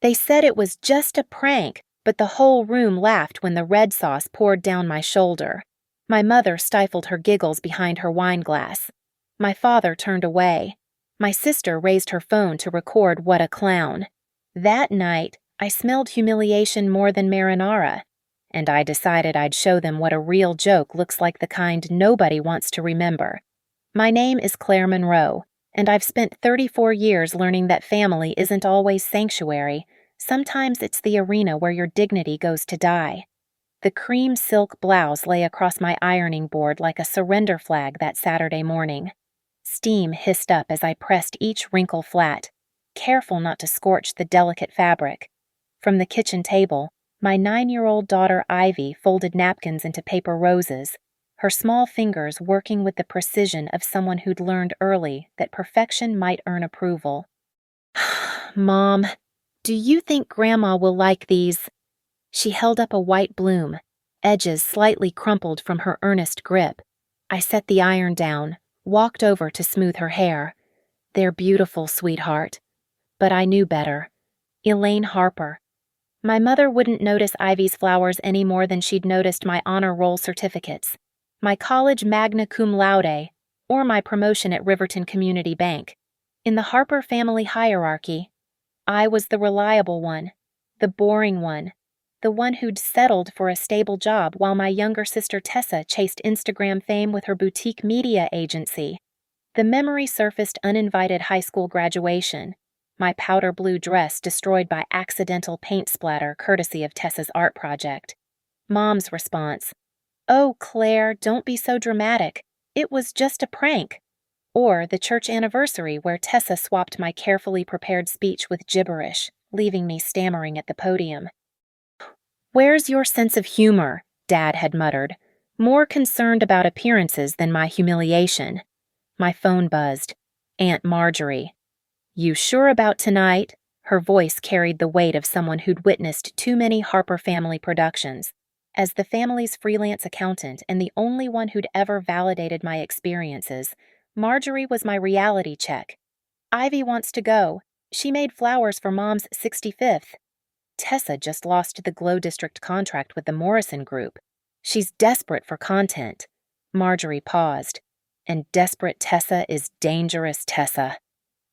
They said it was just a prank, but the whole room laughed when the red sauce poured down my shoulder. My mother stifled her giggles behind her wine glass. My father turned away. My sister raised her phone to record what a clown. That night, I smelled humiliation more than marinara, and I decided I'd show them what a real joke looks like, the kind nobody wants to remember. My name is Claire Monroe, and I've spent 34 years learning that family isn't always sanctuary. Sometimes it's the arena where your dignity goes to die. The cream silk blouse lay across my ironing board like a surrender flag that Saturday morning. Steam hissed up as I pressed each wrinkle flat, careful not to scorch the delicate fabric. From the kitchen table, my 9-year-old daughter Ivy folded napkins into paper roses, her small fingers working with the precision of someone who'd learned early that perfection might earn approval. "Mom, do you think Grandma will like these?" She held up a white bloom, edges slightly crumpled from her earnest grip. I set the iron down, walked over to smooth her hair. "They're beautiful, sweetheart." But I knew better. Elaine Harper. My mother wouldn't notice Ivy's flowers any more than she'd noticed my honor roll certificates, my college magna cum laude, or my promotion at Riverton Community Bank. In the Harper family hierarchy, I was the reliable one, the boring one, the one who'd settled for a stable job while my younger sister Tessa chased Instagram fame with her boutique media agency. The memory surfaced uninvited high school graduation, my powder blue dress destroyed by accidental paint splatter courtesy of Tessa's art project. Mom's response, "Oh, Claire, don't be so dramatic. It was just a prank." Or the church anniversary where Tessa swapped my carefully prepared speech with gibberish, leaving me stammering at the podium. "Where's your sense of humor?" Dad had muttered, more concerned about appearances than my humiliation. My phone buzzed. Aunt Marjorie. "You sure about tonight?" Her voice carried the weight of someone who'd witnessed too many Harper family productions. As the family's freelance accountant and the only one who'd ever validated my experiences, Marjorie was my reality check. "Ivy wants to go. She made flowers for Mom's 65th. Tessa just lost the Glow District contract with the Morrison Group. She's desperate for content." Marjorie paused. "And desperate Tessa is dangerous Tessa."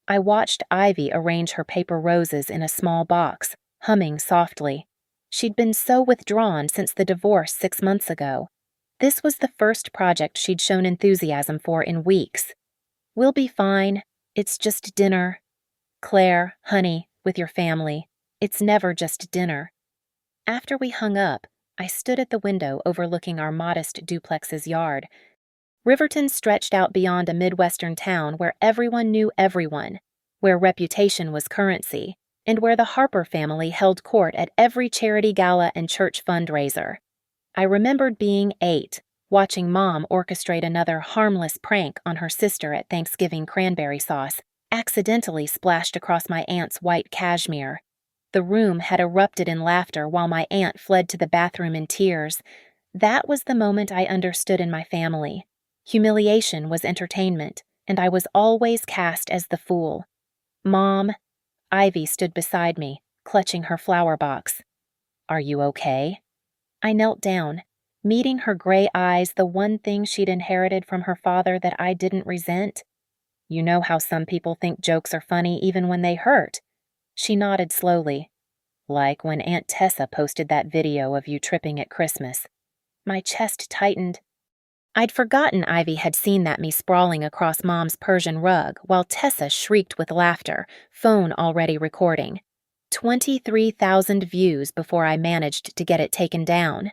I watched Ivy arrange her paper roses in a small box, humming softly. She'd been so withdrawn since the divorce 6 months ago. This was the first project she'd shown enthusiasm for in weeks. "We'll be fine. It's just dinner." "Claire, honey, with your family. It's never just dinner." After we hung up, I stood at the window overlooking our modest duplex's yard. Riverton stretched out beyond a Midwestern town where everyone knew everyone, where reputation was currency, and where the Harper family held court at every charity gala and church fundraiser. I remembered being 8, watching Mom orchestrate another harmless prank on her sister at Thanksgiving cranberry sauce, accidentally splashed across my aunt's white cashmere. The room had erupted in laughter while my aunt fled to the bathroom in tears. That was the moment I understood in my family. Humiliation was entertainment, and I was always cast as the fool. "Mom." Ivy stood beside me, clutching her flower box. "Are you okay?" I knelt down, meeting her gray eyes, the one thing she'd inherited from her father that I didn't resent. "You know how some people think jokes are funny even when they hurt?" She nodded slowly. "Like when Aunt Tessa posted that video of you tripping at Christmas." My chest tightened. I'd forgotten Ivy had seen that me sprawling across Mom's Persian rug while Tessa shrieked with laughter, phone already recording. 23,000 views before I managed to get it taken down.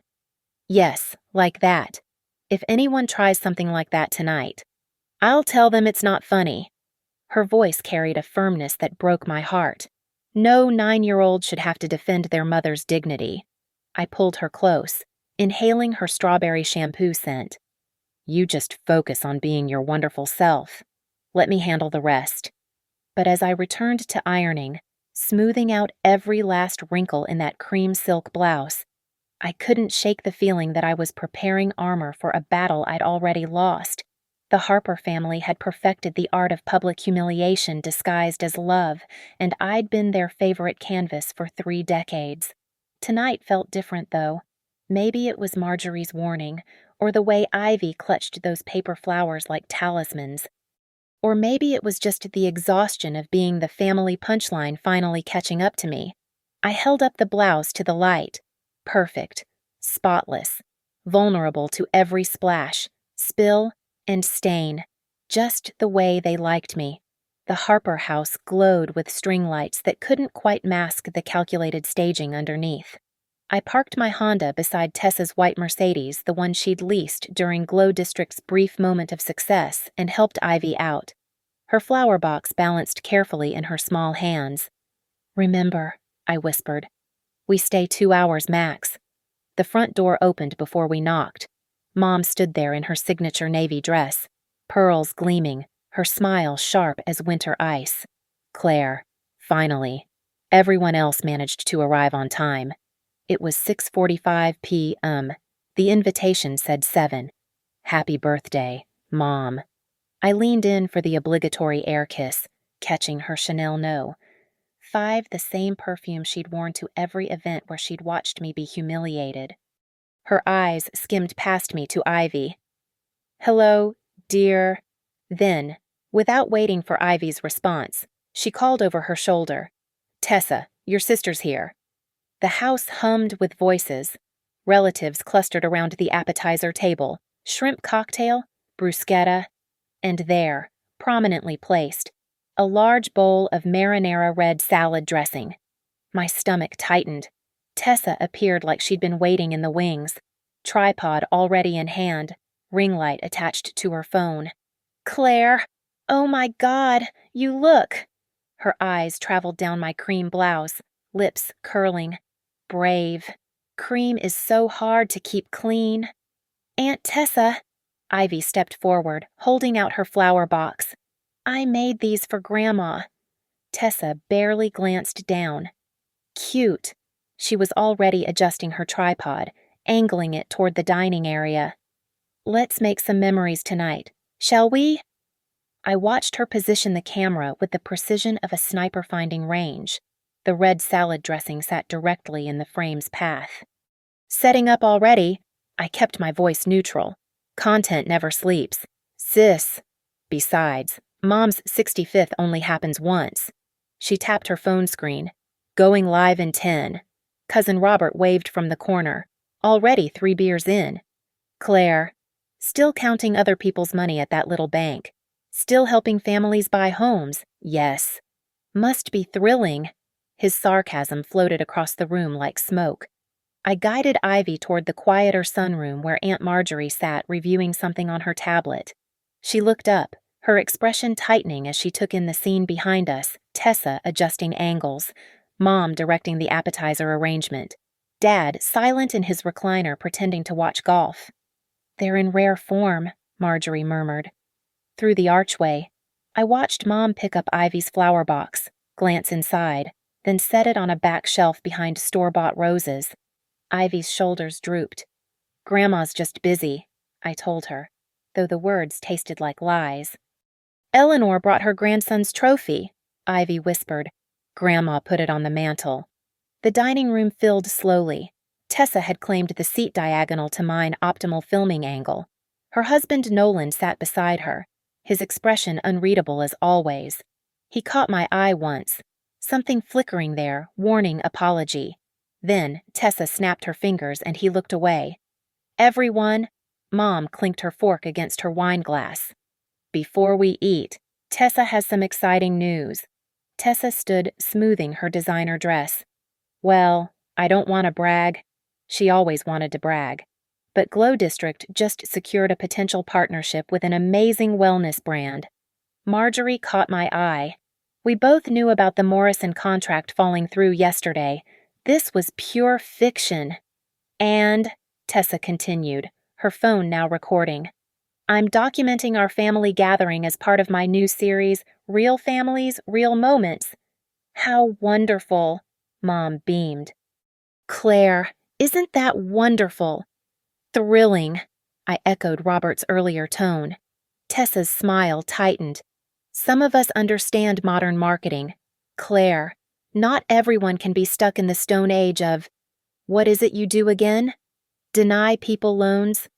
"Yes, like that. If anyone tries something like that tonight, I'll tell them it's not funny." Her voice carried a firmness that broke my heart. No 9-year-old should have to defend their mother's dignity. I pulled her close, inhaling her strawberry shampoo scent. "You just focus on being your wonderful self. Let me handle the rest." But as I returned to ironing, smoothing out every last wrinkle in that cream silk blouse, I couldn't shake the feeling that I was preparing armor for a battle I'd already lost. The Harper family had perfected the art of public humiliation disguised as love, and I'd been their favorite canvas for 3 decades. Tonight felt different, though. Maybe it was Marjorie's warning, or the way Ivy clutched those paper flowers like talismans. Or maybe it was just the exhaustion of being the family punchline finally catching up to me. I held up the blouse to the light. Perfect. Spotless. Vulnerable to every splash, spill, and stain. Just the way they liked me. The Harper house glowed with string lights that couldn't quite mask the calculated staging underneath. I parked my Honda beside Tessa's white Mercedes, the one she'd leased during Glow District's brief moment of success, and helped Ivy out. Her flower box balanced carefully in her small hands. "Remember," I whispered. "We stay 2 hours max." The front door opened before we knocked. Mom stood there in her signature navy dress, pearls gleaming, her smile sharp as winter ice. Claire, finally. Everyone else managed to arrive on time. It was 6:45 p.m. The invitation said 7. Happy birthday, Mom. I leaned in for the obligatory air kiss, catching her Chanel no. 5, the same perfume she'd worn to every event where she'd watched me be humiliated. Her eyes skimmed past me to Ivy. "Hello, dear." Then, without waiting for Ivy's response, she called over her shoulder. "Tessa, your sister's here." The house hummed with voices. Relatives clustered around the appetizer table, shrimp cocktail, bruschetta, and there, prominently placed, a large bowl of marinara red salad dressing. My stomach tightened. Tessa appeared like she'd been waiting in the wings, tripod already in hand, ring light attached to her phone. "Claire, oh my God, you look." Her eyes traveled down my cream blouse, lips curling. Brave. Cream is so hard to keep clean. "Aunt Tessa." Ivy stepped forward, holding out her flower box. "I made these for Grandma." Tessa barely glanced down. Cute. She was already adjusting her tripod, angling it toward the dining area. "Let's make some memories tonight, shall we?" I watched her position the camera with the precision of a sniper finding range. The red salad dressing sat directly in the frame's path. "Setting up already?" I kept my voice neutral. Content never sleeps. "Sis." Besides, Mom's 65th only happens once. She tapped her phone screen. "Going live in 10. Cousin Robert waved from the corner. Already 3 beers in. Claire. Still counting other people's money at that little bank. Still helping families buy homes. Yes. Must be thrilling." His sarcasm floated across the room like smoke. I guided Ivy toward the quieter sunroom where Aunt Marjorie sat reviewing something on her tablet. She looked up, her expression tightening as she took in the scene behind us, Tessa adjusting angles, Mom directing the appetizer arrangement, Dad silent in his recliner pretending to watch golf. "They're in rare form," Marjorie murmured. Through the archway, I watched Mom pick up Ivy's flower box, glance inside, then set it on a back shelf behind store-bought roses. Ivy's shoulders drooped. "Grandma's just busy," I told her, though the words tasted like lies. "Eleanor brought her grandson's trophy," Ivy whispered. Grandma put it on the mantel. The dining room filled slowly. Tessa had claimed the seat diagonal to mine optimal filming angle. Her husband Nolan sat beside her, his expression unreadable as always. He caught my eye once, something flickering there, warning apology. Then Tessa snapped her fingers and he looked away. "Everyone," Mom clinked her fork against her wine glass. "Before we eat, Tessa has some exciting news." Tessa stood smoothing her designer dress. "Well, I don't want to brag." She always wanted to brag. But Glow District just secured a potential partnership with an amazing wellness brand. Marjorie caught my eye. We both knew about the Morrison contract falling through yesterday. This was pure fiction. "And," Tessa continued, her phone now recording, "I'm documenting our family gathering as part of my new series, Real Families, Real Moments." "How wonderful," Mom beamed. "Claire, isn't that wonderful?" "Thrilling," I echoed Robert's earlier tone. Tessa's smile tightened. Some of us understand modern marketing. Claire, not everyone can be stuck in the stone age of, what is it you do again? Deny people loans?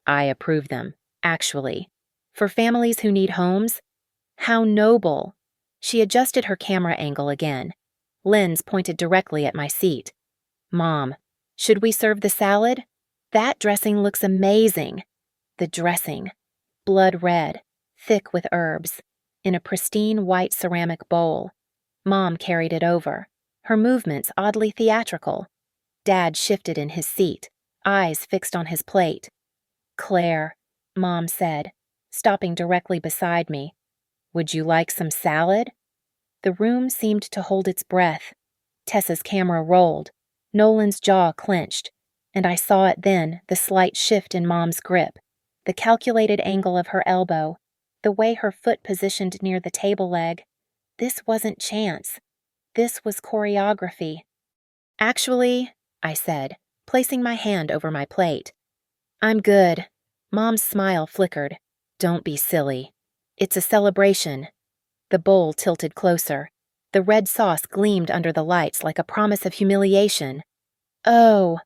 I approve them, actually. For families who need homes? How noble. She adjusted her camera angle again. Lens pointed directly at my seat. Mom, should we serve the salad? That dressing looks amazing. The dressing. Blood red, thick with herbs, in a pristine white ceramic bowl. Mom carried it over, her movements oddly theatrical. Dad shifted in his seat, eyes fixed on his plate. Claire, Mom said, stopping directly beside me. Would you like some salad? The room seemed to hold its breath. Tessa's camera rolled. Nolan's jaw clenched, and I saw it then, the slight shift in Mom's grip, the calculated angle of her elbow, the way her foot positioned near the table leg. This wasn't chance. This was choreography. Actually, I said, placing my hand over my plate. I'm good. Mom's smile flickered. Don't be silly. It's a celebration. The bowl tilted closer. The red sauce gleamed under the lights like a promise of humiliation. Oh!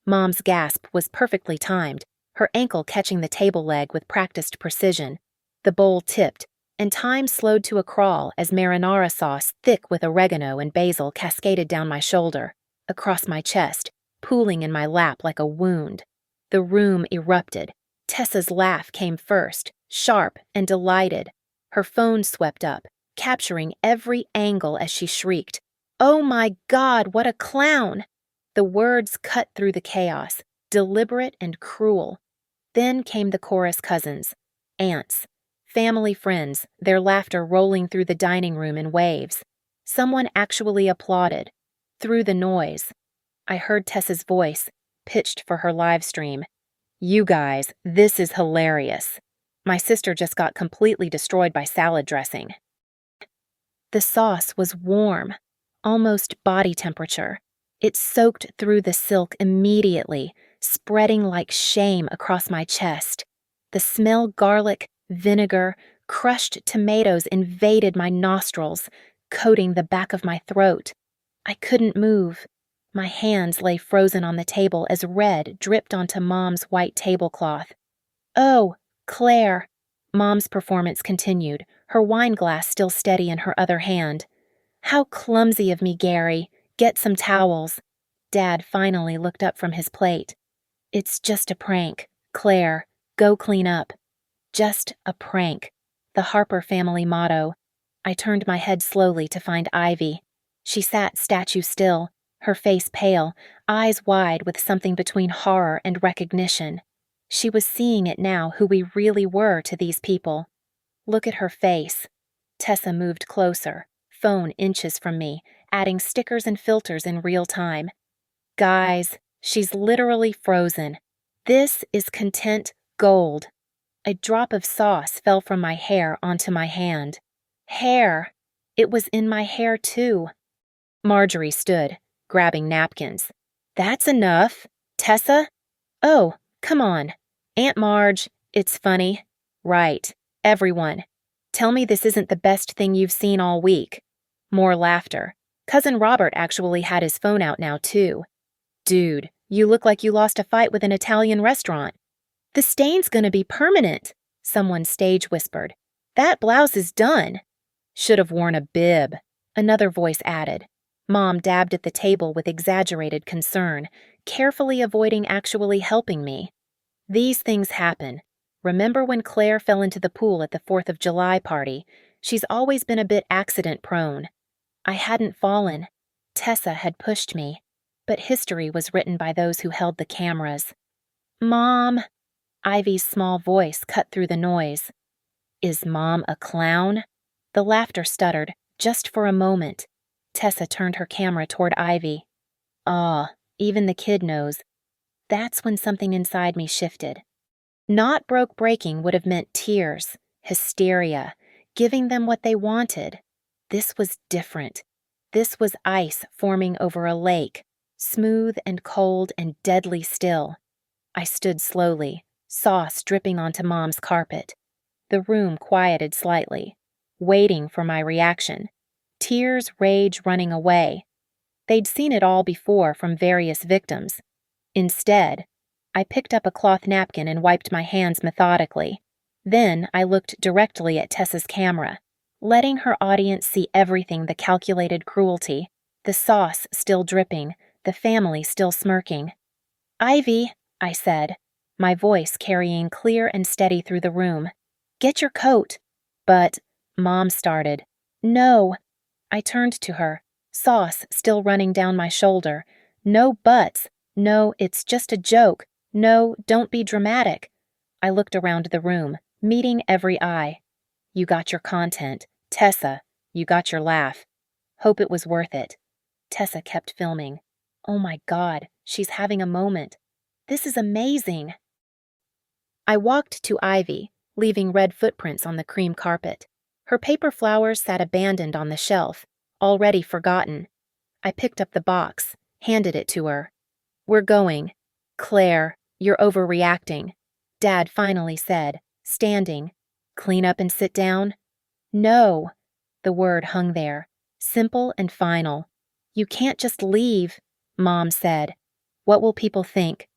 Mom's gasp was perfectly timed, her ankle catching the table leg with practiced precision. The bowl tipped, and time slowed to a crawl as marinara sauce thick with oregano and basil cascaded down my shoulder, across my chest, pooling in my lap like a wound. The room erupted. Tessa's laugh came first, sharp and delighted. Her phone swept up, capturing every angle as she shrieked, "Oh my God, what a clown!" The words cut through the chaos, deliberate and cruel. Then came the chorus cousins, aunts, family friends, their laughter rolling through the dining room in waves. Someone actually applauded. Through the noise, I heard Tessa's voice, pitched for her live stream. You guys, this is hilarious. My sister just got completely destroyed by salad dressing. The sauce was warm, almost body temperature. It soaked through the silk immediately, spreading like shame across my chest. The smell garlic, vinegar, crushed tomatoes invaded my nostrils, coating the back of my throat. I couldn't move. My hands lay frozen on the table as red dripped onto Mom's white tablecloth. Oh, Claire! Mom's performance continued, her wine glass still steady in her other hand. How clumsy of me, Gary. Get some towels. Dad finally looked up from his plate. It's just a prank. Claire, go clean up. Just a prank. The Harper family motto. I turned my head slowly to find Ivy. She sat statue still, her face pale, eyes wide with something between horror and recognition. She was seeing it now who we really were to these people. Look at her face. Tessa moved closer, phone inches from me, adding stickers and filters in real time. Guys, she's literally frozen. This is content gold. A drop of sauce fell from my hair onto my hand. Hair! It was in my hair too. Marjorie stood, grabbing napkins. That's enough. Tessa? Oh, come on. Aunt Marge, it's funny. Right. Everyone. Tell me this isn't the best thing you've seen all week. More laughter. Cousin Robert actually had his phone out now, too. Dude, you look like you lost a fight with an Italian restaurant. The stain's gonna be permanent, someone stage whispered. That blouse is done. Should have worn a bib, another voice added. Mom dabbed at the table with exaggerated concern, carefully avoiding actually helping me. These things happen. Remember when Claire fell into the pool at the 4th of July party? She's always been a bit accident-prone. I hadn't fallen. Tessa had pushed me. But history was written by those who held the cameras. Mom! Ivy's small voice cut through the noise. Is Mom a clown? The laughter stuttered, just for a moment. Tessa turned her camera toward Ivy. Even the kid knows. That's when something inside me shifted. Not breaking would have meant tears, hysteria, giving them what they wanted. This was different. This was ice forming over a lake, smooth and cold and deadly still. I stood slowly, sauce dripping onto Mom's carpet. The room quieted slightly, waiting for my reaction. Tears, rage running away. They'd seen it all before from various victims. Instead, I picked up a cloth napkin and wiped my hands methodically. Then I looked directly at Tessa's camera, letting her audience see everything: the calculated cruelty, the sauce still dripping, the family still smirking. "Ivy," I said, my voice carrying clear and steady through the room. "Get your coat." "But," Mom started. "No." I turned to her, sauce still running down my shoulder. "No buts. No, it's just a joke. No, don't be dramatic." I looked around the room, meeting every eye. "You got your content. Tessa, you got your laugh. Hope it was worth it." Tessa kept filming. "Oh my God, she's having a moment. This is amazing." I walked to Ivy, leaving red footprints on the cream carpet. Her paper flowers sat abandoned on the shelf, already forgotten. I picked up the box, handed it to her. "We're going." "Claire, you're overreacting," Dad finally said, standing. "Clean up and sit down?" "No." The word hung there, simple and final. "You can't just leave," Mom said. "What will people think?"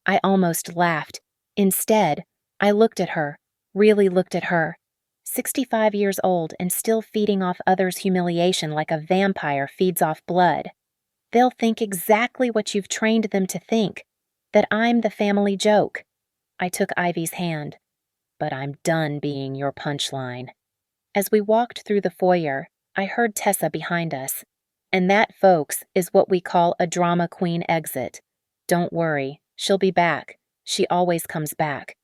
I almost laughed. Instead, I looked at her, really looked at her. 65 years old and still feeding off others' humiliation like a vampire feeds off blood. They'll think exactly what you've trained them to think, that I'm the family joke. I took Ivy's hand. "But I'm done being your punchline." As we walked through the foyer, I heard Tessa behind us. "And that, folks, is what we call a drama queen exit. Don't worry, she'll be back. She always comes back."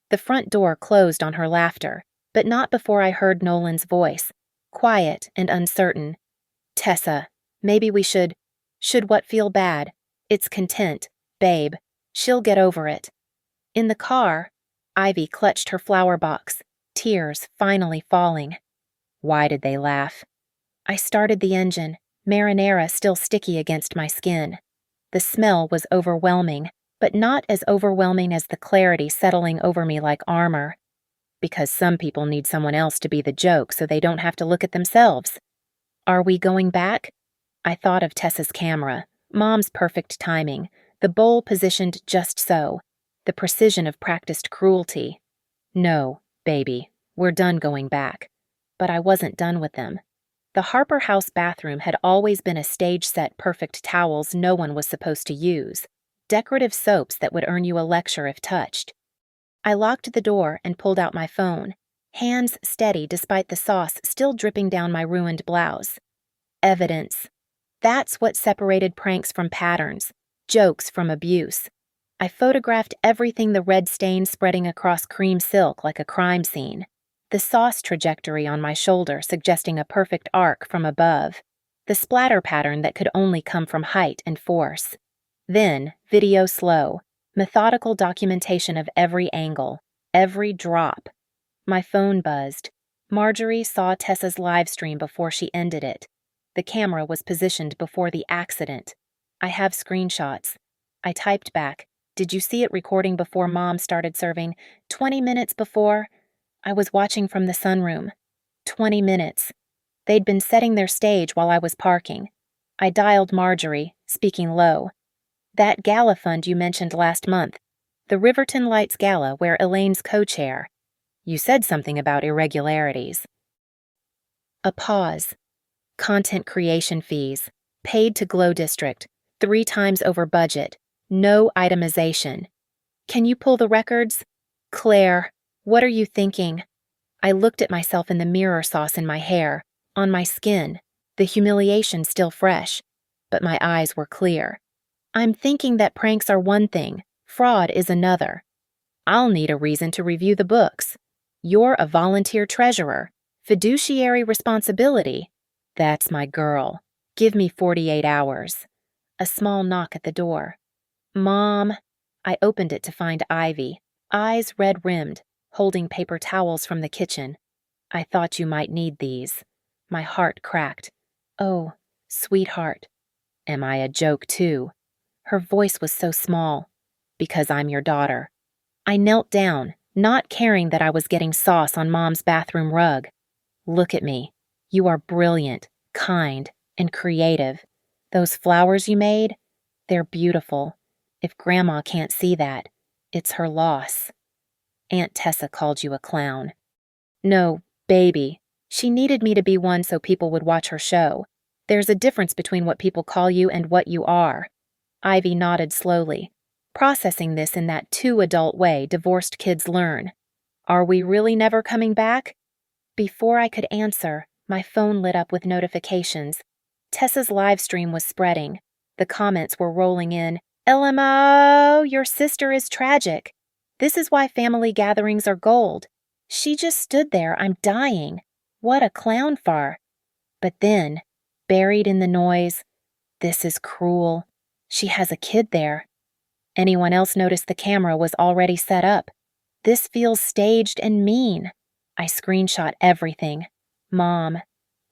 The front door closed on her laughter, but not before I heard Nolan's voice, quiet and uncertain. "Tessa, maybe we should what? Feel bad? It's content, babe. She'll get over it." In the car, Ivy clutched her flower box, tears finally falling. Why did they laugh? I started the engine, marinara still sticky against my skin. The smell was overwhelming, but not as overwhelming as the clarity settling over me like armor. Because some people need someone else to be the joke so they don't have to look at themselves. Are we going back? I thought of Tessa's camera, Mom's perfect timing, the bowl positioned just so, the precision of practiced cruelty. No, baby, we're done going back. But I wasn't done with them. The Harper House bathroom had always been a stage-set perfect towels no one was supposed to use, decorative soaps that would earn you a lecture if touched. I locked the door and pulled out my phone, hands steady despite the sauce still dripping down my ruined blouse. Evidence. That's what separated pranks from patterns, jokes from abuse. I photographed everything: the red stain spreading across cream silk like a crime scene, the sauce trajectory on my shoulder suggesting a perfect arc from above, the splatter pattern that could only come from height and force. Then, video slow, methodical documentation of every angle, every drop. My phone buzzed. Marjorie saw Tessa's live stream before she ended it. The camera was positioned before the accident. I have screenshots. I typed back, "Did you see it recording before Mom started serving? 20 minutes before?" I was watching from the sunroom. 20 minutes. They'd been setting their stage while I was parking. I dialed Marjorie, speaking low. "That gala fund you mentioned last month. The Riverton Lights Gala where Elaine's co-chair. You said something about irregularities." A pause. "Content creation fees. Paid to Glow District. 3 times over budget. No itemization. Can you pull the records?" "Claire, what are you thinking?" I looked at myself in the mirror sauce in my hair, on my skin, the humiliation still fresh, but my eyes were clear. "I'm thinking that pranks are one thing, fraud is another. I'll need a reason to review the books. You're a volunteer treasurer. Fiduciary responsibility. That's my girl. Give me 48 hours. A small knock at the door. "Mom." I opened it to find Ivy, eyes red-rimmed, holding paper towels from the kitchen. "I thought you might need these." My heart cracked. "Oh, sweetheart." "Am I a joke too?" Her voice was so small. "Because I'm your daughter." I knelt down, not caring that I was getting sauce on Mom's bathroom rug. Look at me. You are brilliant, kind, and creative. Those flowers you made, they're beautiful. If Grandma can't see that, it's her loss. Aunt Tessa called you a clown. No, baby. She needed me to be one so people would watch her show. There's a difference between what people call you and what you are. Ivy nodded slowly, processing this in that too adult way divorced kids learn. Are we really never coming back? Before I could answer, my phone lit up with notifications. Tessa's live stream was spreading. The comments were rolling in. LMO, your sister is tragic. This is why family gatherings are gold. She just stood there, I'm dying. What a clown far. But then, buried in the noise, this is cruel. She has a kid there. Anyone else notice the camera was already set up? This feels staged and mean. I screenshot everything. Mom.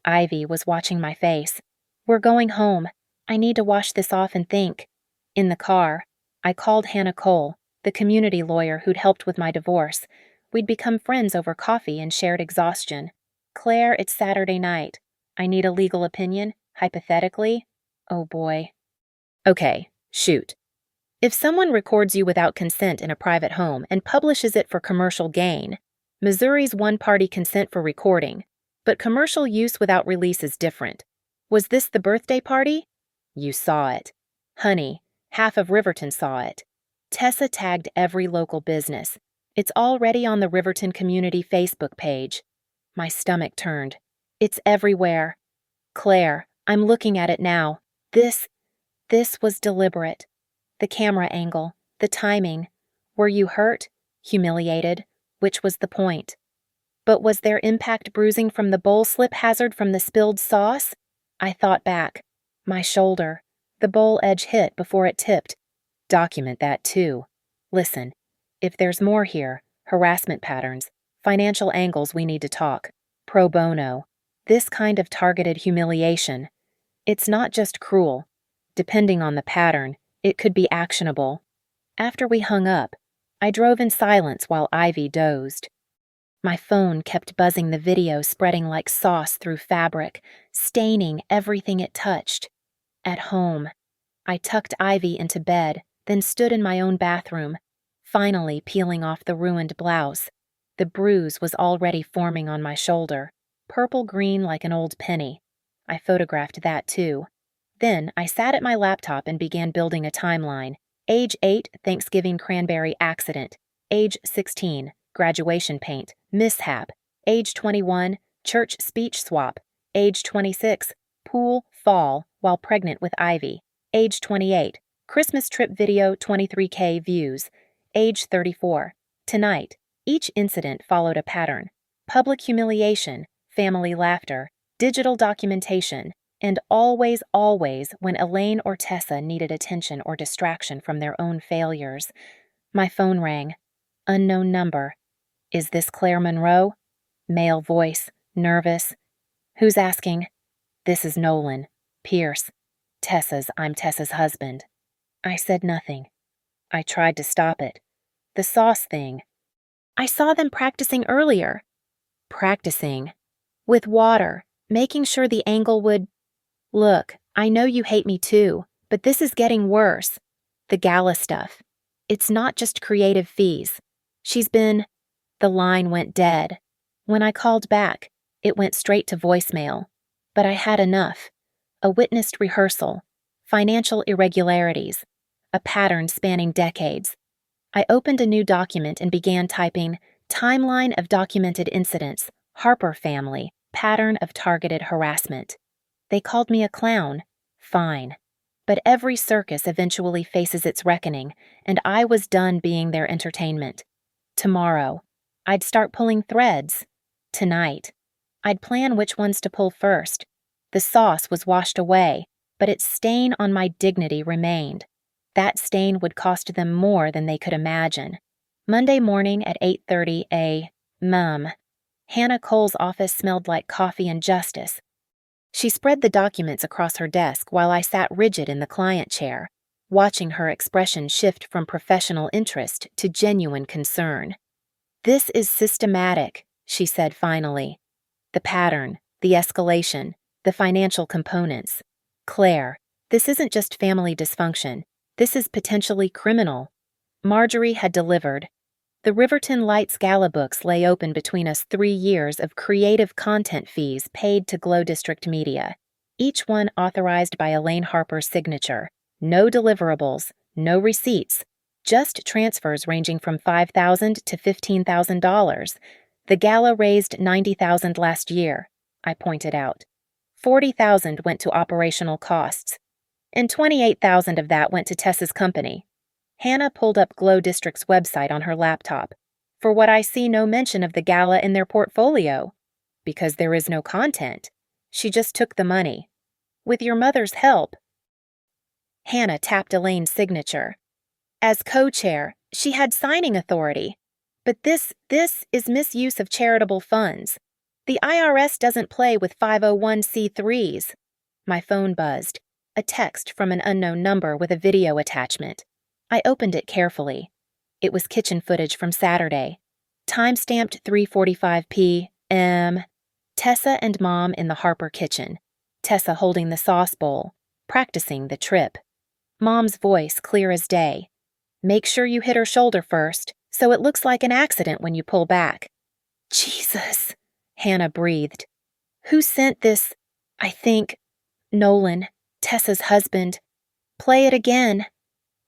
Ivy was watching my face. We're going home. I need to wash this off and think. In the car, I called Hannah Cole, the community lawyer who'd helped with my divorce. We'd become friends over coffee and shared exhaustion. Claire, it's Saturday night. I need a legal opinion, hypothetically. Oh boy. Okay, shoot. If someone records you without consent in a private home and publishes it for commercial gain, Missouri's one-party consent for recording, but commercial use without release is different. Was this the birthday party? You saw it. Honey, half of Riverton saw it. Tessa tagged every local business. It's already on the Riverton Community Facebook page. My stomach turned. It's everywhere. Claire, I'm looking at it now. This was deliberate. The camera angle, the timing. Were you hurt? Humiliated? Which was the point? But was there impact bruising from the bowl slip hazard from the spilled sauce? I thought back. My shoulder. The bowl edge hit before it tipped. Document that too. Listen, if there's more here, harassment patterns, financial angles, we need to talk. Pro bono. This kind of targeted humiliation. It's not just cruel. Depending on the pattern, it could be actionable. After we hung up, I drove in silence while Ivy dozed. My phone kept buzzing, the video spreading like sauce through fabric, staining everything it touched. At home, I tucked Ivy into bed, then stood in my own bathroom, finally peeling off the ruined blouse. The bruise was already forming on my shoulder, purple-green like an old penny. I photographed that too. Then I sat at my laptop and began building a timeline. Age 8, Thanksgiving cranberry accident. Age 16, graduation paint, mishap. Age 21, church speech swap. Age 26, pool, fall, while pregnant with Ivy. Age 28, Christmas trip video, 23K views. Age 34, tonight. Each incident followed a pattern. Public humiliation, family laughter, digital documentation, and always, always when Elaine or Tessa needed attention or distraction from their own failures. My phone rang. Unknown number. Is this Claire Monroe? Male voice, nervous. Who's asking? This is Nolan. Pierce. I'm Tessa's husband. I said nothing. I tried to stop it. The sauce thing. I saw them practicing earlier. Practicing. With water, making sure the angle would... Look, I know you hate me too, but this is getting worse. The gala stuff. It's not just creative fees. She's been... The line went dead. When I called back, it went straight to voicemail. But I had enough. A witnessed rehearsal. Financial irregularities. A pattern spanning decades. I opened a new document and began typing, timeline of documented incidents, Harper family, pattern of targeted harassment. They called me a clown. Fine. But every circus eventually faces its reckoning, and I was done being their entertainment. Tomorrow, I'd start pulling threads. Tonight, I'd plan which ones to pull first. The sauce was washed away, but its stain on my dignity remained. That stain would cost them more than they could imagine. Monday morning at 8:30 a.m. Hannah Cole's office smelled like coffee and justice. She spread the documents across her desk while I sat rigid in the client chair, watching her expression shift from professional interest to genuine concern. "This is systematic," she said finally. "The pattern, the escalation, the financial components. Claire, this isn't just family dysfunction. This is potentially criminal." Marjorie had delivered. The Riverton Lights Gala books lay open between us 3 years of creative content fees paid to Glow District Media, each one authorized by Elaine Harper's signature. No deliverables, no receipts, just transfers ranging from $5,000 to $15,000. The gala raised $90,000 last year, I pointed out. $40,000 went to operational costs, and $28,000 of that went to Tessa's company. Hannah pulled up Glow District's website on her laptop. For what I see, no mention of the gala in their portfolio. Because there is no content. She just took the money. With your mother's help. Hannah tapped Elaine's signature. As co-chair, she had signing authority. But this is misuse of charitable funds. The IRS doesn't play with 501c3s. My phone buzzed. A text from an unknown number with a video attachment. I opened it carefully. It was kitchen footage from Saturday. Time-stamped 3:45 p.m. Tessa and Mom in the Harper kitchen. Tessa holding the sauce bowl, practicing the trip. Mom's voice clear as day. "Make sure you hit her shoulder first, so it looks like an accident when you pull back." "Jesus," Hannah breathed. "Who sent this?" "I think Nolan, Tessa's husband." "Play it again."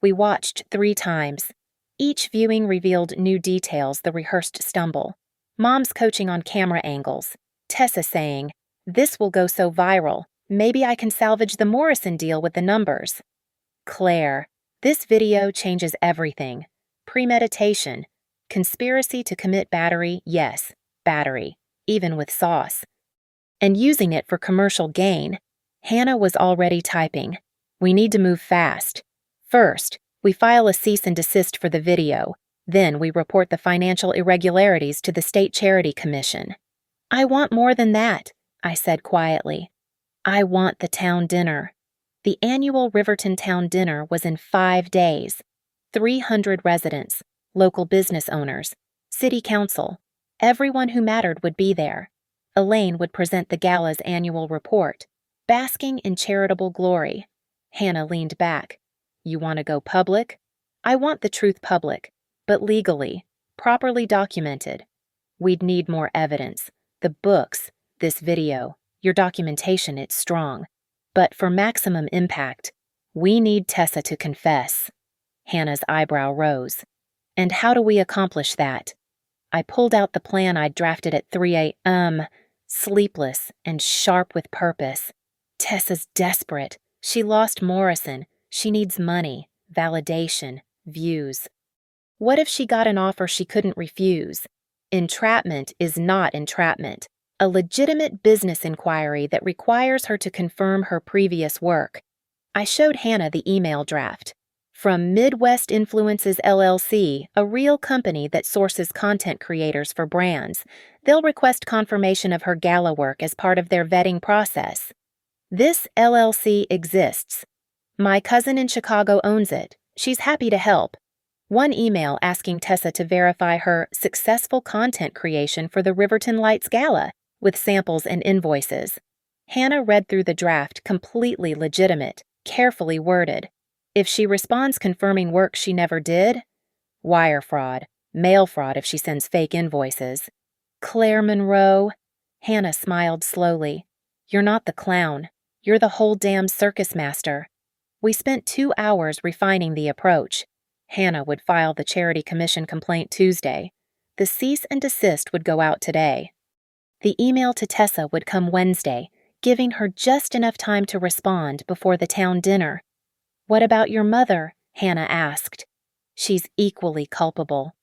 We watched 3 times. Each viewing revealed new details, the rehearsed stumble. Mom's coaching on camera angles. Tessa saying, "This will go so viral. Maybe I can salvage the Morrison deal with the numbers." Claire, "This video changes everything. Premeditation. Conspiracy to commit battery, yes, battery, even with sauce. And using it for commercial gain." Hannah was already typing. "We need to move fast. First, we file a cease and desist for the video. Then we report the financial irregularities to the State Charity Commission." "I want more than that," I said quietly. "I want the town dinner." The annual Riverton Town Dinner was in 5 days. 300 residents, local business owners, city council, everyone who mattered would be there. Elaine would present the gala's annual report, basking in charitable glory. Hannah leaned back. "You want to go public?" "I want the truth public, but legally, properly documented. We'd need more evidence. The books, this video, your documentation, it's strong. But for maximum impact, we need Tessa to confess." Hannah's eyebrow rose. "And how do we accomplish that?" I pulled out the plan I'd drafted at 3 a.m., sleepless and sharp with purpose. Tessa's desperate. She lost Morrison. She needs money, validation, views. What if she got an offer she couldn't refuse? Entrapment is not entrapment. A legitimate business inquiry that requires her to confirm her previous work. I showed Hannah the email draft. From Midwest Influences LLC, a real company that sources content creators for brands. They'll request confirmation of her gala work as part of their vetting process. This LLC exists. My cousin in Chicago owns it. She's happy to help. One email asking Tessa to verify her successful content creation for the Riverton Lights Gala, with samples and invoices. Hannah read through the draft, completely legitimate, carefully worded. If she responds confirming work she never did, wire fraud, mail fraud if she sends fake invoices. Claire Monroe, Hannah smiled slowly. "You're not the clown. You're the whole damn circus master." We spent 2 hours refining the approach. Hannah would file the Charity Commission complaint Tuesday. The cease and desist would go out today. The email to Tessa would come Wednesday, giving her just enough time to respond before the town dinner. "What about your mother?" Hannah asked. "She's equally culpable."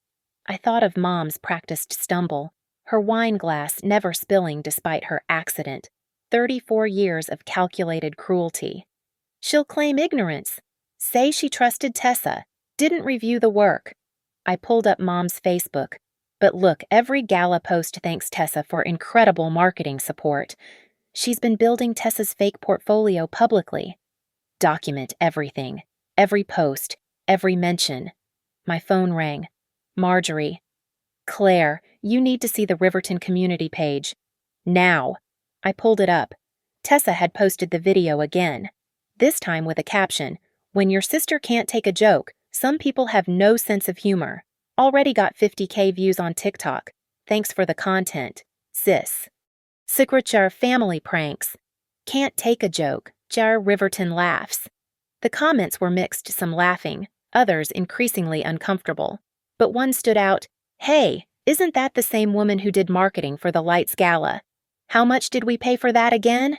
I thought of Mom's practiced stumble, her wine glass never spilling despite her accident, 34 years of calculated cruelty. She'll claim ignorance. Say she trusted Tessa, didn't review the work. I pulled up Mom's Facebook. But look, every gala post thanks Tessa for incredible marketing support. She's been building Tessa's fake portfolio publicly. Document everything, every post, every mention. My phone rang. Marjorie. Claire, you need to see the Riverton community page. Now. I pulled it up. Tessa had posted the video again. This time with a caption, "When your sister can't take a joke, some people have no sense of humor. Already got 50K views on TikTok. Thanks for the content, sis." Signature family pranks. Can't take a joke. Jar Riverton laughs. The comments were mixed, some laughing, others increasingly uncomfortable. But one stood out. "Hey, isn't that the same woman who did marketing for the Lights Gala? How much did we pay for that again?"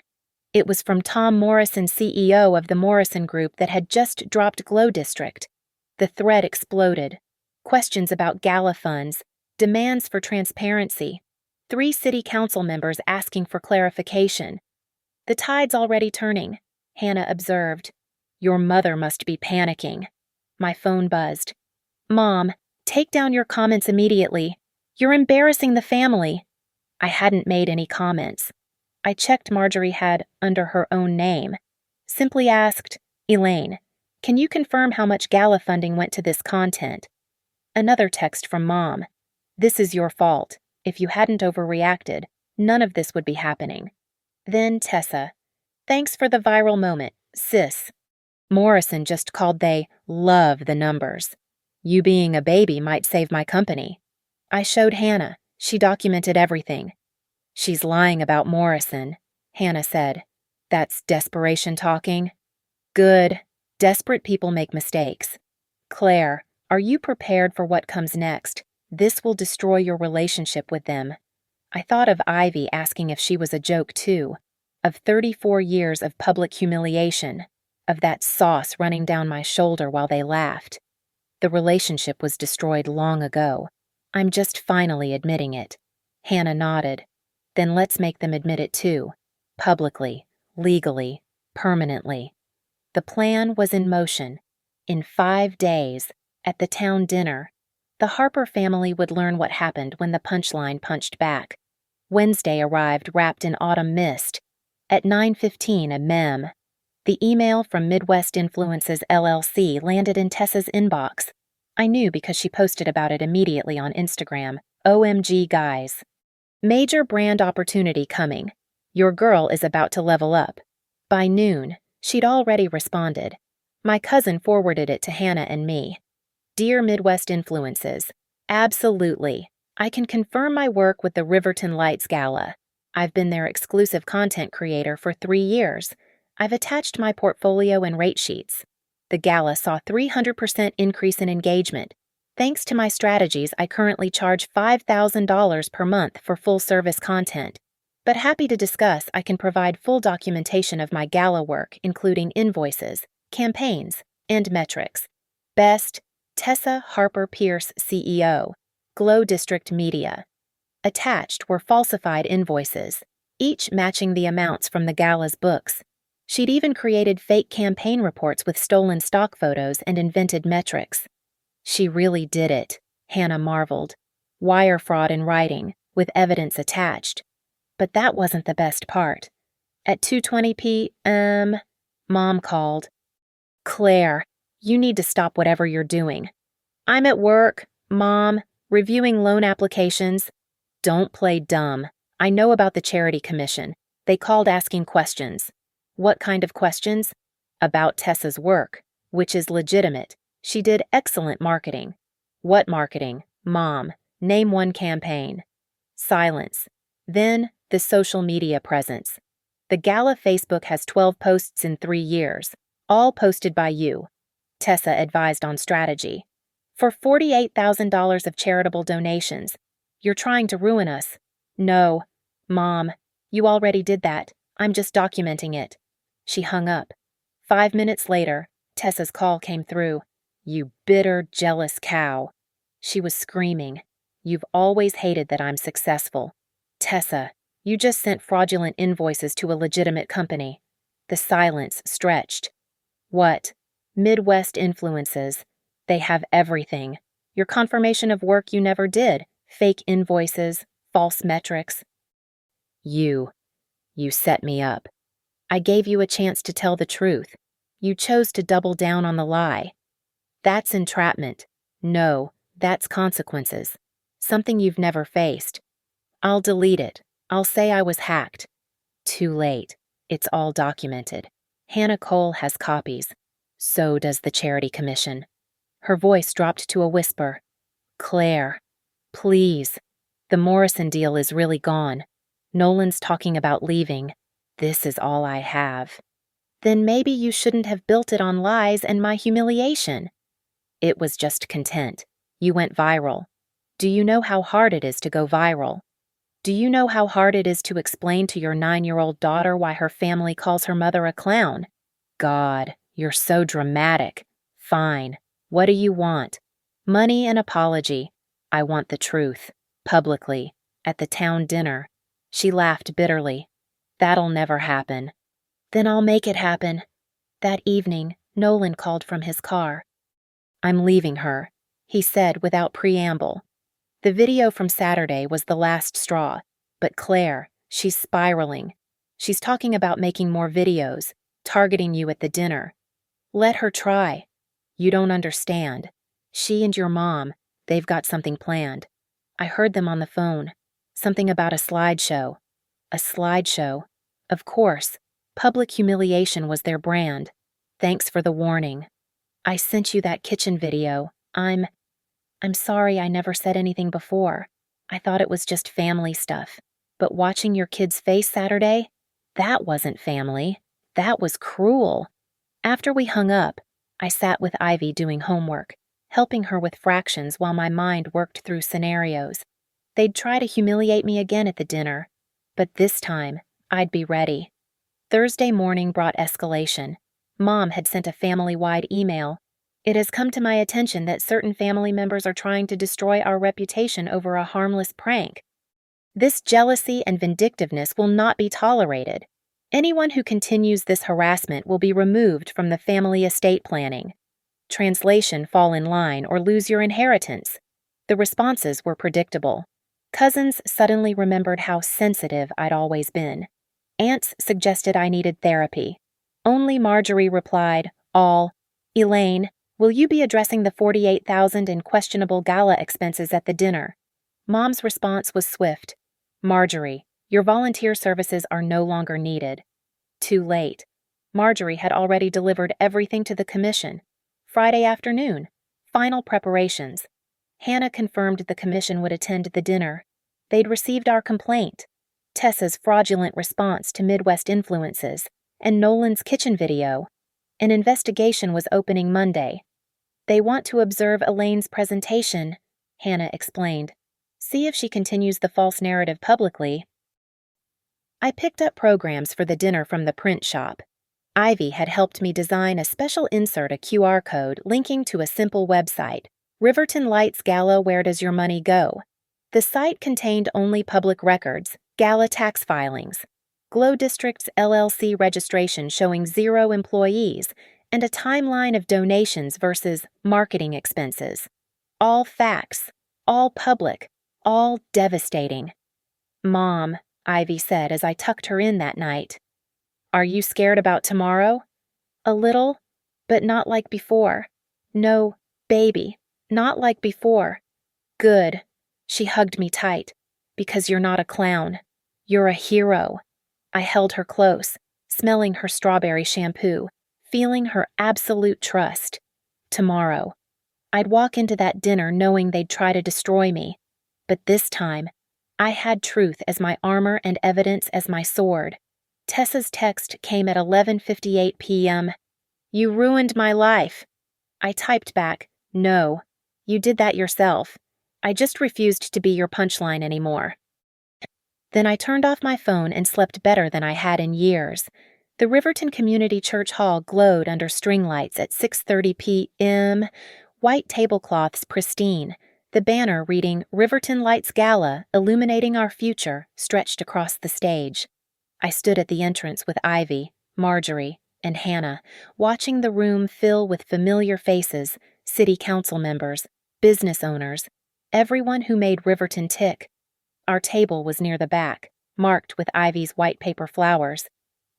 It was from Tom Morrison, CEO of the Morrison Group that had just dropped Glow District. The thread exploded. Questions about gala funds, demands for transparency, 3 city council members asking for clarification. "The tide's already turning," Hannah observed. "Your mother must be panicking." My phone buzzed. "Mom, take down your comments immediately. You're embarrassing the family." I hadn't made any comments. I checked Marjorie had under her own name. Simply asked, "Elaine, can you confirm how much gala funding went to this content?" Another text from Mom. "This is your fault. If you hadn't overreacted, none of this would be happening." Then Tessa. "Thanks for the viral moment, sis. Morrison just called they love the numbers. You being a baby might save my company." I showed Hannah. She documented everything. "She's lying about Morrison," Hannah said. "That's desperation talking." "Good. Desperate people make mistakes." "Claire, are you prepared for what comes next? This will destroy your relationship with them." I thought of Ivy asking if she was a joke too, of 34 years of public humiliation, of that sauce running down my shoulder while they laughed. The relationship was destroyed long ago. I'm just finally admitting it. Hannah nodded. "Then let's make them admit it too. Publicly, legally, permanently." The plan was in motion. In 5 days, at the town dinner, the Harper family would learn what happened when the punchline punched back. Wednesday arrived wrapped in autumn mist. At 9:15, a mem. The email from Midwest Influences LLC landed in Tessa's inbox. I knew because she posted about it immediately on Instagram. "OMG, guys. Major brand opportunity coming. Your girl is about to level up." By noon, she'd already responded. My cousin forwarded it to Hannah and me. "Dear Midwest Influences, absolutely. I can confirm my work with the Riverton Lights Gala. I've been their exclusive content creator for 3 years. I've attached my portfolio and rate sheets. The gala saw 300% increase in engagement. Thanks to my strategies, I currently charge $5,000 per month for full-service content. But happy to discuss, I can provide full documentation of my gala work, including invoices, campaigns, and metrics. Best, Tessa Harper Pierce, CEO, Glow District Media." Attached were falsified invoices, each matching the amounts from the gala's books. She'd even created fake campaign reports with stolen stock photos and invented metrics. She really did it, Hannah marveled. Wire fraud in writing, with evidence attached. But that wasn't the best part. At 2:20 p.m., Mom called. "Claire, you need to stop whatever you're doing." "I'm at work, Mom, reviewing loan applications." "Don't play dumb. I know about the charity commission. They called asking questions." "What kind of questions?" "About Tessa's work, which is legitimate. She did excellent marketing." "What marketing? Mom, name one campaign." Silence. Then, the social media presence. "The gala Facebook has 12 posts in 3 years, all posted by you." Tessa advised on strategy. "For $48,000 of charitable donations. You're trying to ruin us." "No. Mom, you already did that. I'm just documenting it." She hung up. 5 minutes later, Tessa's call came through. "You bitter, jealous cow." She was screaming. "You've always hated that I'm successful. Tessa, you just sent fraudulent invoices to a legitimate company." The silence stretched. "What?" "Midwest Influences. They have everything. Your confirmation of work you never did. Fake invoices, false metrics." You set me up. I gave you a chance to tell the truth. You chose to double down on the lie. That's entrapment. No, that's consequences." Something you've never faced. I'll delete it. I'll say I was hacked. Too late. It's all documented. Hannah Cole has copies. So does the Charity Commission. Her voice dropped to a whisper. Claire, please. The Morrison deal is really gone. Nolan's talking about leaving. This is all I have. Then maybe you shouldn't have built it on lies and my humiliation. It was just content. You went viral. Do you know how hard it is to go viral? Do you know how hard it is to explain to your 9-year-old daughter why her family calls her mother a clown? God, you're so dramatic. Fine. What do you want? Money and apology. I want the truth. Publicly. At the town dinner. She laughed bitterly. That'll never happen. Then I'll make it happen. That evening, Nolan called from his car. I'm leaving her, he said without preamble. The video from Saturday was the last straw, but Claire, she's spiraling. She's talking about making more videos, targeting you at the dinner. Let her try. You don't understand. She and your mom, they've got something planned. I heard them on the phone. Something about a slideshow. A slideshow. Of course, public humiliation was their brand. Thanks for the warning. I sent you that kitchen video. I'm sorry I never said anything before. I thought it was just family stuff. But watching your kid's face Saturday, that wasn't family. That was cruel. After we hung up, I sat with Ivy doing homework, helping her with fractions while my mind worked through scenarios. They'd try to humiliate me again at the dinner, but this time, I'd be ready. Thursday morning brought escalation. Mom had sent a family-wide email. It has come to my attention that certain family members are trying to destroy our reputation over a harmless prank. This jealousy and vindictiveness will not be tolerated. Anyone who continues this harassment will be removed from the family estate planning. Translation: fall in line or lose your inheritance. The responses were predictable. Cousins suddenly remembered how sensitive I'd always been. Aunts suggested I needed therapy. Only Marjorie replied, all. Elaine, will you be addressing the $48,000 in questionable gala expenses at the dinner? Mom's response was swift. Marjorie, your volunteer services are no longer needed. Too late. Marjorie had already delivered everything to the commission. Friday afternoon. Final preparations. Hannah confirmed the commission would attend the dinner. They'd received our complaint. Tessa's fraudulent response to Midwest influences, and Nolan's kitchen video. An investigation was opening Monday. They want to observe Elaine's presentation, Hannah explained. See if she continues the false narrative publicly. I picked up programs for the dinner from the print shop. Ivy had helped me design a special insert, a QR code linking to a simple website, Riverton Lights Gala Where Does Your Money Go? The site contained only public records, gala tax filings, Glow District's LLC registration showing 0 employees, and a timeline of donations versus marketing expenses. All facts, all public, all devastating. Mom, Ivy said as I tucked her in that night. Are you scared about tomorrow? A little, but not like before. No, baby, not like before. Good. She hugged me tight. Because you're not a clown. You're a hero. I held her close, smelling her strawberry shampoo, feeling her absolute trust. Tomorrow. I'd walk into that dinner knowing they'd try to destroy me. But this time, I had truth as my armor and evidence as my sword. Tessa's text came at 11:58 p.m. You ruined my life. I typed back, no, you did that yourself. I just refused to be your punchline anymore. Then I turned off my phone and slept better than I had in years. The Riverton Community Church Hall glowed under string lights at 6:30 p.m., white tablecloths pristine, the banner reading Riverton Lights Gala Illuminating Our Future stretched across the stage. I stood at the entrance with Ivy, Marjorie, and Hannah, watching the room fill with familiar faces, city council members, business owners, everyone who made Riverton tick. Our table was near the back, marked with Ivy's white paper flowers.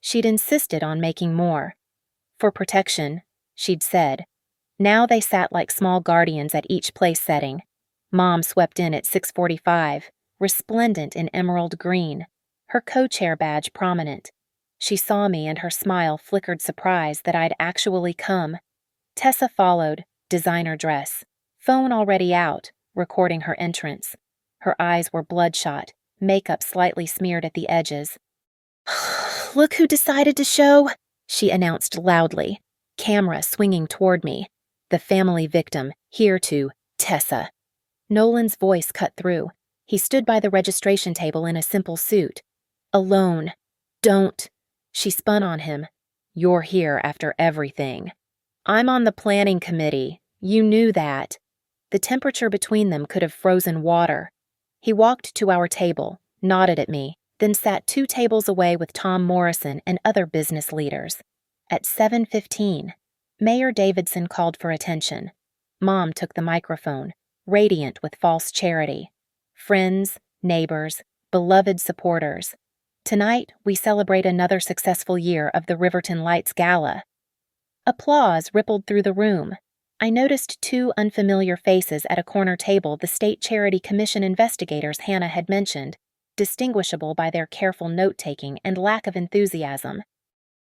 She'd insisted on making more. For protection, she'd said. Now they sat like small guardians at each place setting. Mom swept in at 6:45, resplendent in emerald green, her co-chair badge prominent. She saw me and her smile flickered surprise that I'd actually come. Tessa followed, designer dress, phone already out, recording her entrance. Her eyes were bloodshot, makeup slightly smeared at the edges. "Look who decided to show," she announced loudly, camera swinging toward me. The family victim, here to Tessa. Nolan's voice cut through. He stood by the registration table in a simple suit. "Alone. Don't." She spun on him. "You're here after everything." "I'm on the planning committee. You knew that." The temperature between them could have frozen water. He walked to our table, nodded at me, then sat 2 tables away with Tom Morrison and other business leaders. At 7:15, Mayor Davidson called for attention. Mom took the microphone, radiant with false charity. Friends, neighbors, beloved supporters. Tonight, we celebrate another successful year of the Riverton Lights Gala. Applause rippled through the room. I noticed 2 unfamiliar faces at a corner table the State Charity Commission investigators Hannah had mentioned, distinguishable by their careful note-taking and lack of enthusiasm.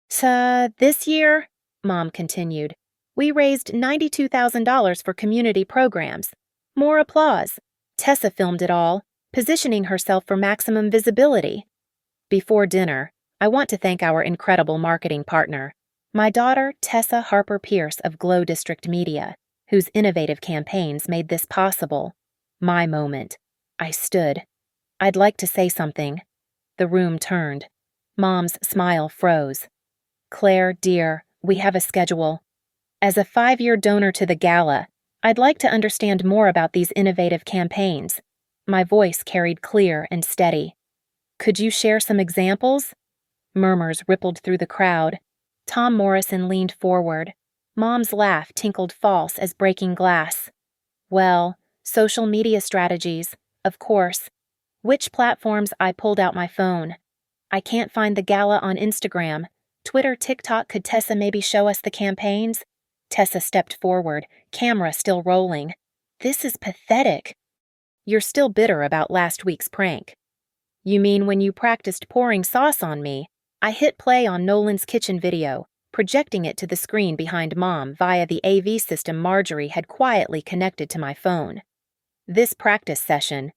"So, this year," Mom continued, "we raised $92,000 for community programs. More applause. Tessa filmed it all, positioning herself for maximum visibility. Before dinner, I want to thank our incredible marketing partner, my daughter Tessa Harper Pierce of Glow District Media, whose innovative campaigns made this possible. My moment. I stood. I'd like to say something." The room turned. Mom's smile froze. "Claire, dear, we have a schedule. As a 5-year donor to the gala, I'd like to understand more about these innovative campaigns." My voice carried clear and steady. "Could you share some examples?" Murmurs rippled through the crowd. Tom Morrison leaned forward. Mom's laugh tinkled false as breaking glass. "Well, social media strategies, of course. Which platforms?" I pulled out my phone. "I can't find the gala on Instagram. Twitter, TikTok, could Tessa maybe show us the campaigns?" Tessa stepped forward, camera still rolling. "This is pathetic." "You're still bitter about last week's prank." "You mean when you practiced pouring sauce on me?" I hit play on Nolan's kitchen video, projecting it to the screen behind Mom via the AV system Marjorie had quietly connected to my phone. "This practice session."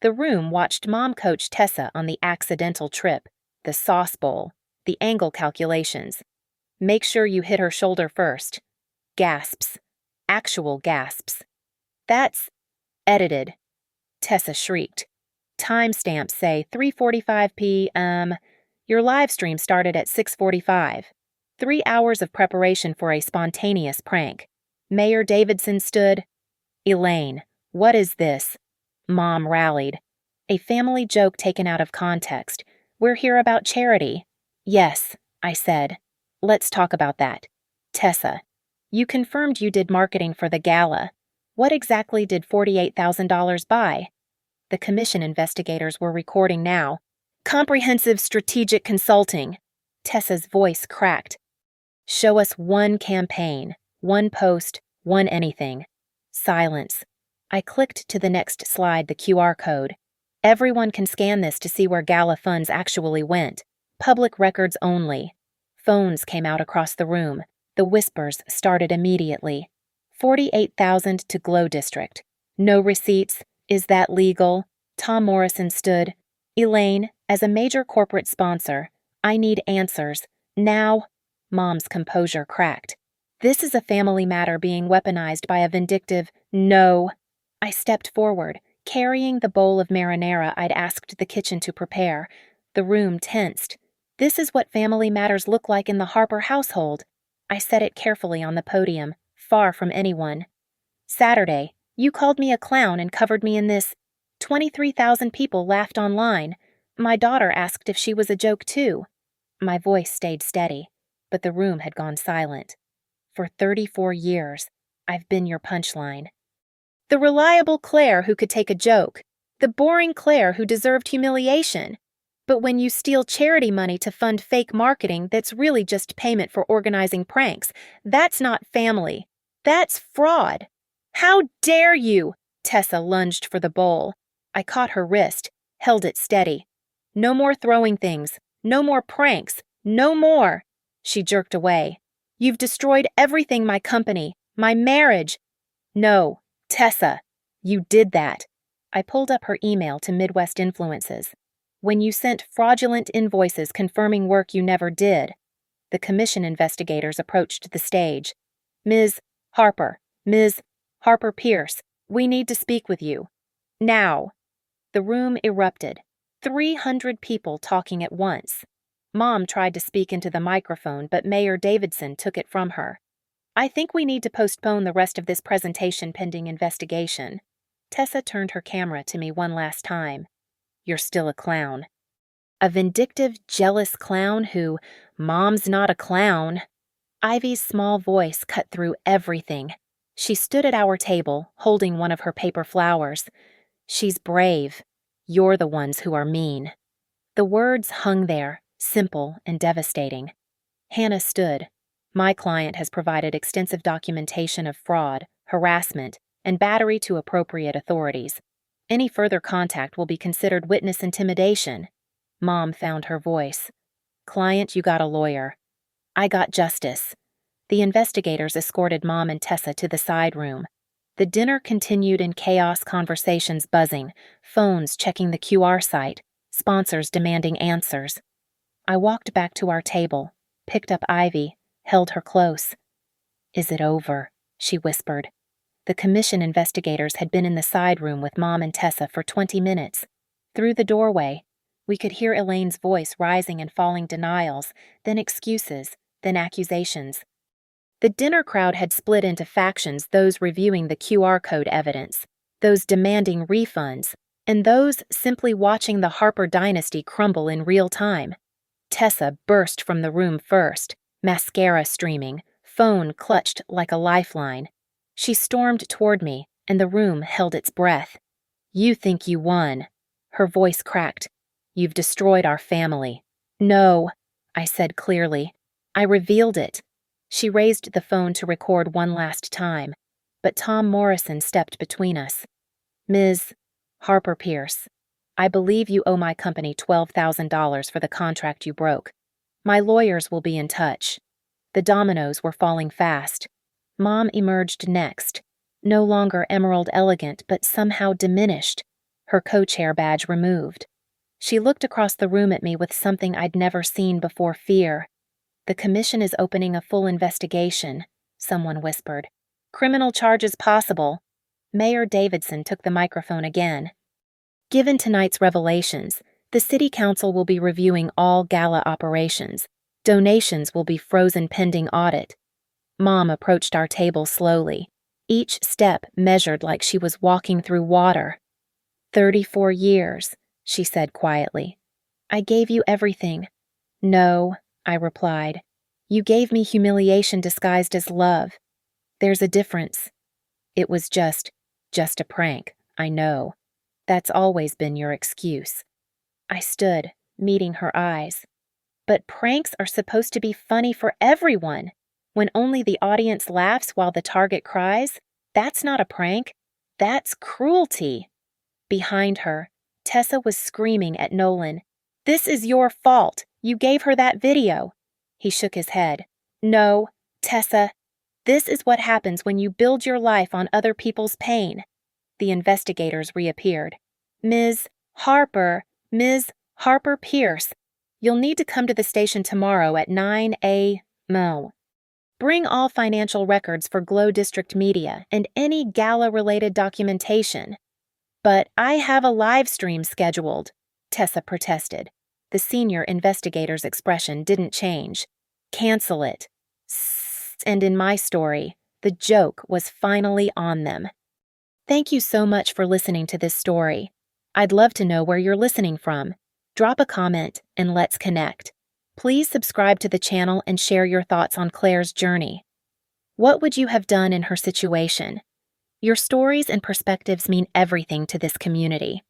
The room watched Mom coach Tessa on the accidental trip, the sauce bowl, the angle calculations. "Make sure you hit her shoulder first." Gasps. Actual gasps. "That's edited." Tessa shrieked. "Timestamps say 3:45 p.m. Your live stream started at 6:45. 3 hours of preparation for a spontaneous prank. Mayor Davidson stood. Elaine, what is this?" Mom rallied. "A family joke taken out of context. We're here about charity." "Yes," I said. "Let's talk about that." "Tessa, you confirmed you did marketing for the gala. What exactly did $48,000 buy?" The commission investigators were recording now. "Comprehensive strategic consulting." Tessa's voice cracked. "Show us one campaign, one post, one anything." Silence. I clicked to the next slide, the QR code. Everyone can scan this to see where gala funds actually went. Public records only. Phones came out across the room. The whispers started immediately. 48,000 to Glow District. No receipts. Is that legal? Tom Morrison stood. "Elaine, as a major corporate sponsor, I need answers. Now." Mom's composure cracked. "This is a family matter being weaponized by a vindictive no." I stepped forward, carrying the bowl of marinara I'd asked the kitchen to prepare. The room tensed. "This is what family matters look like in the Harper household." I said it carefully on the podium, far from anyone. "Saturday, you called me a clown and covered me in this. 23,000 people laughed online. My daughter asked if she was a joke too." My voice stayed steady, but the room had gone silent. "For 34 years, I've been your punchline. The reliable Claire who could take a joke. The boring Claire who deserved humiliation. But when you steal charity money to fund fake marketing that's really just payment for organizing pranks, that's not family. That's fraud. How dare you?" Tessa lunged for the bowl. I caught her wrist, held it steady. No more throwing things. No more pranks. No more. She jerked away. You've destroyed everything, my company, my marriage. No, Tessa, you did that. I pulled up her email to Midwest Influences. When you sent fraudulent invoices confirming work you never did. The commission investigators approached the stage. Ms. Harper, Ms. Harper Pierce, we need to speak with you. Now. The room erupted. 300 people talking at once. Mom tried to speak into the microphone, but Mayor Davidson took it from her. I think we need to postpone the rest of this presentation pending investigation. Tessa turned her camera to me one last time. You're still a clown. A vindictive, jealous clown who, Mom's not a clown. Ivy's small voice cut through everything. She stood at our table, holding one of her paper flowers. She's brave. You're the ones who are mean. The words hung there, simple and devastating. Hannah stood. My client has provided extensive documentation of fraud, harassment, and battery to appropriate authorities. Any further contact will be considered witness intimidation. Mom found her voice. Client, you got a lawyer. I got justice. The investigators escorted Mom and Tessa to the side room. The dinner continued in chaos, conversations buzzing, phones checking the QR site, sponsors demanding answers. I walked back to our table, picked up Ivy, held her close. Is it over? She whispered. The commission investigators had been in the side room with Mom and Tessa for 20 minutes. Through the doorway, we could hear Elaine's voice rising and falling denials, then excuses, then accusations. The dinner crowd had split into factions, those reviewing the QR code evidence, those demanding refunds, and those simply watching the Harper dynasty crumble in real time. Tessa burst from the room first, mascara streaming, phone clutched like a lifeline. She stormed toward me, and the room held its breath. You think you won. Her voice cracked. You've destroyed our family. No, I said clearly. I revealed it. She raised the phone to record one last time, but Tom Morrison stepped between us. Ms. Harper Pierce, I believe you owe my company $12,000 for the contract you broke. My lawyers will be in touch. The dominoes were falling fast. Mom emerged next, no longer emerald elegant but somehow diminished, her co-chair badge removed. She looked across the room at me with something I'd never seen before: fear. The commission is opening a full investigation, someone whispered. Criminal charges possible. Mayor Davidson took the microphone again. Given tonight's revelations, the city council will be reviewing all gala operations. Donations will be frozen pending audit. Mom approached our table slowly, each step measured like she was walking through water. 34 years, she said quietly. I gave you everything. No, I replied. You gave me humiliation disguised as love. There's a difference. It was just a prank, I know. That's always been your excuse. I stood, meeting her eyes. But pranks are supposed to be funny for everyone. When only the audience laughs while the target cries, that's not a prank. That's cruelty. Behind her, Tessa was screaming at Nolan. This is your fault. You gave her that video. He shook his head. No, Tessa. This is what happens when you build your life on other people's pain. The investigators reappeared. Ms. Harper Pierce, you'll need to come to the station tomorrow at 9 a.m. Bring all financial records for Glow District Media and any gala-related documentation. But I have a live stream scheduled, Tessa protested. The senior investigator's expression didn't change. Cancel it. And in my story, the joke was finally on them. Thank you so much for listening to this story. I'd love to know where you're listening from. Drop a comment and let's connect. Please subscribe to the channel and share your thoughts on Claire's journey. What would you have done in her situation? Your stories and perspectives mean everything to this community.